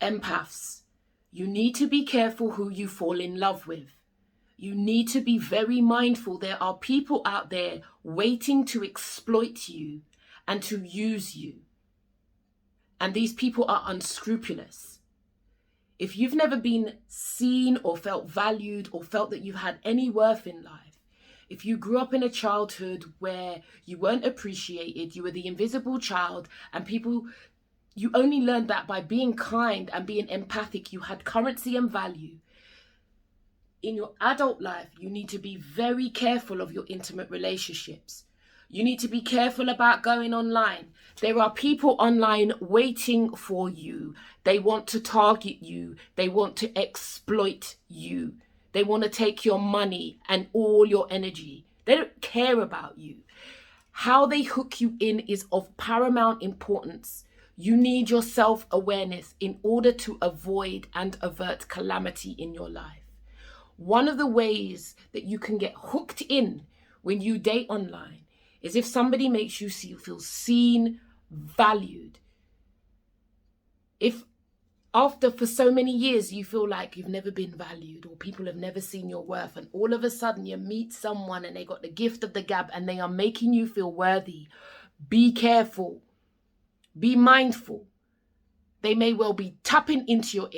Empaths, you need to be careful who you fall in love with. You need to be very mindful. There are people out there waiting to exploit you and to use you. And these people are unscrupulous. If you've never been seen or felt valued or felt that you've had any worth in life, if you grew up in a childhood where you weren't appreciated, you were the invisible child, and you only learned that by being kind and being empathic, you had currency and value. In your adult life, you need to be very careful of your intimate relationships. You need to be careful about going online. There are people online waiting for you. They want to target you. They want to exploit you. They want to take your money and all your energy. They don't care about you. How they hook you in is of paramount importance. You need your self-awareness in order to avoid and avert calamity in your life. One of the ways that you can get hooked in when you date online is if somebody makes you feel seen, valued. If after for so many years you feel like you've never been valued or people have never seen your worth, and all of a sudden you meet someone and they got the gift of the gab and they are making you feel worthy, be careful, be mindful. They may well be tapping into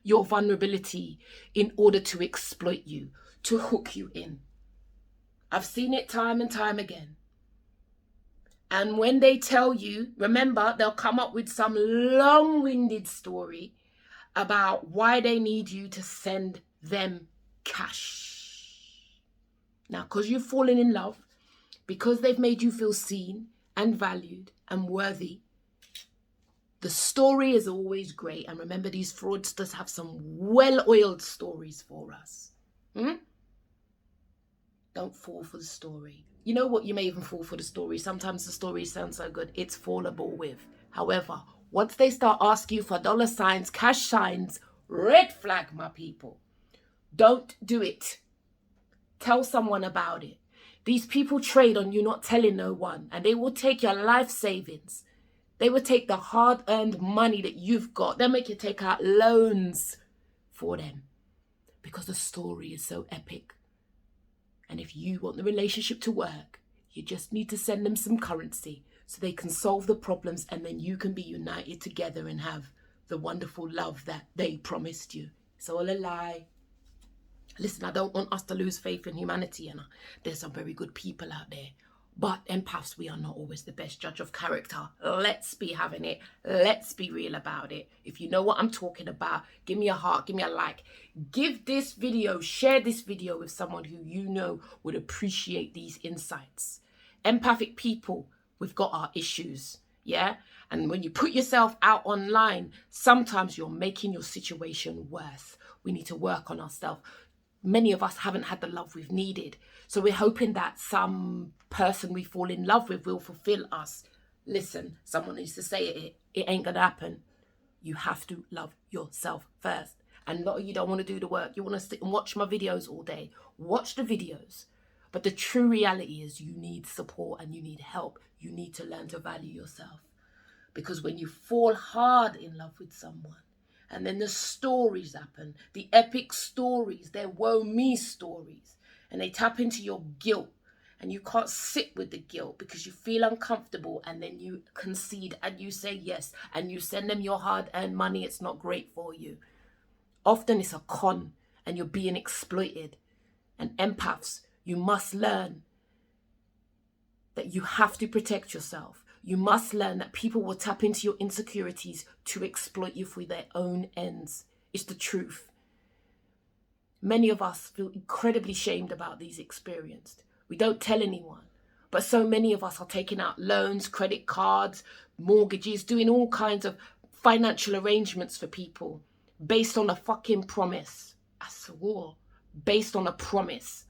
your vulnerability in order to exploit you, to hook you in. I've seen it time and time again. And when they tell you, remember, they'll come up with some long-winded story about why they need you to send them cash. Now, because you've fallen in love, because they've made you feel seen and valued and worthy, the story is always great. And remember, these fraudsters have some well-oiled stories for us. Don't fall for the story. You know what? You may even fall for the story. Sometimes the story sounds so good, it's fallable with. However, once they start asking you for dollar signs, cash signs, red flag, my people. Don't do it. Tell someone about it. These people trade on you not telling no one, and they will take your life savings. They will take the hard-earned money that you've got. They'll make you take out loans for them because the story is so epic. And if you want the relationship to work, you just need to send them some currency so they can solve the problems, and then you can be united together and have the wonderful love that they promised you. It's all a lie. Listen, I don't want us to lose faith in humanity, and there's some very good people out there. But empaths, we are not always the best judge of character. Let's be having it. Let's be real about it. If you know what I'm talking about, give me a heart, give me a like. Give this video, share this video with someone who you know would appreciate these insights. Empathic people, we've got our issues, yeah? And when you put yourself out online, sometimes you're making your situation worse. We need to work on ourselves. Many of us haven't had the love we've needed. So we're hoping that some person we fall in love with will fulfill us. Listen, someone needs to say it. It ain't going to happen. You have to love yourself first. And a lot of you don't want to do the work. You want to sit and watch my videos all day. Watch the videos. But the true reality is you need support and you need help. You need to learn to value yourself. Because when you fall hard in love with someone, and then the stories happen, the epic stories, they're woe me stories. And they tap into your guilt, and you can't sit with the guilt because you feel uncomfortable, and then you concede and you say yes, and you send them your hard-earned money. It's not great for you. Often it's a con and you're being exploited. And empaths, you must learn that you have to protect yourself. You must learn that people will tap into your insecurities to exploit you for their own ends. It's the truth. Many of us feel incredibly shamed about these experiences. We don't tell anyone. But so many of us are taking out loans, credit cards, mortgages, doing all kinds of financial arrangements for people based on a fucking promise. I swore. Based on a promise.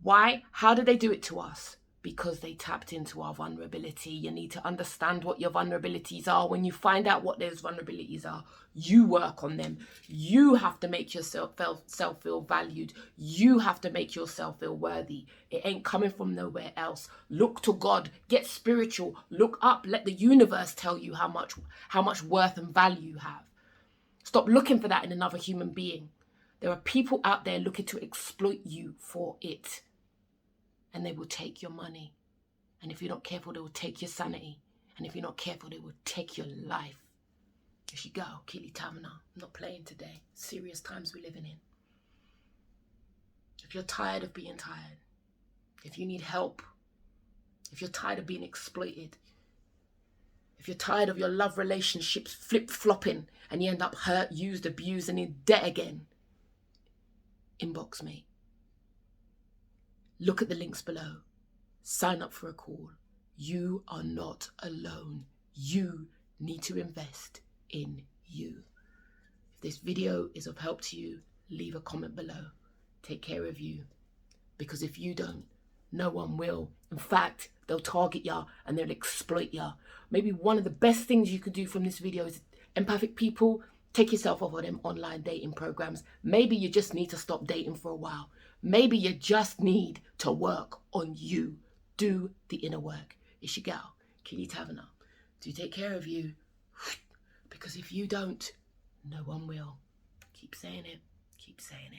Why? How did they do it to us? because they tapped into our vulnerability. You need to understand what your vulnerabilities are. When you find out what those vulnerabilities are, you work on them. You have to make yourself feel valued. You have to make yourself feel worthy. It ain't coming from nowhere else. Look to God. Get spiritual. Look up. Let the universe tell you how much worth and value you have. Stop looking for that in another human being. There are people out there looking to exploit you for it. And they will take your money. And if you're not careful, they will take your sanity. And if you're not careful, they will take your life. Here you go, Keeley Tamina. I'm not playing today. Serious times we're living in. If you're tired of being tired, if you need help, if you're tired of being exploited, if you're tired of your love relationships flip-flopping and you end up hurt, used, abused, and in debt again, inbox me. Look at the links below. Sign up for a call. You are not alone. You need to invest in you. If this video is of help to you, leave a comment below. Take care of you. Because if you don't, no one will. In fact, they'll target ya and they'll exploit ya. Maybe one of the best things you could do from this video is, empathic people, take yourself off of them online dating programs. Maybe you just need to stop dating for a while. Maybe you just need to work on you. Do the inner work. It's your gal, Keeley Tamina. Do take care of you. Because if you don't, no one will. Keep saying it. Keep saying it.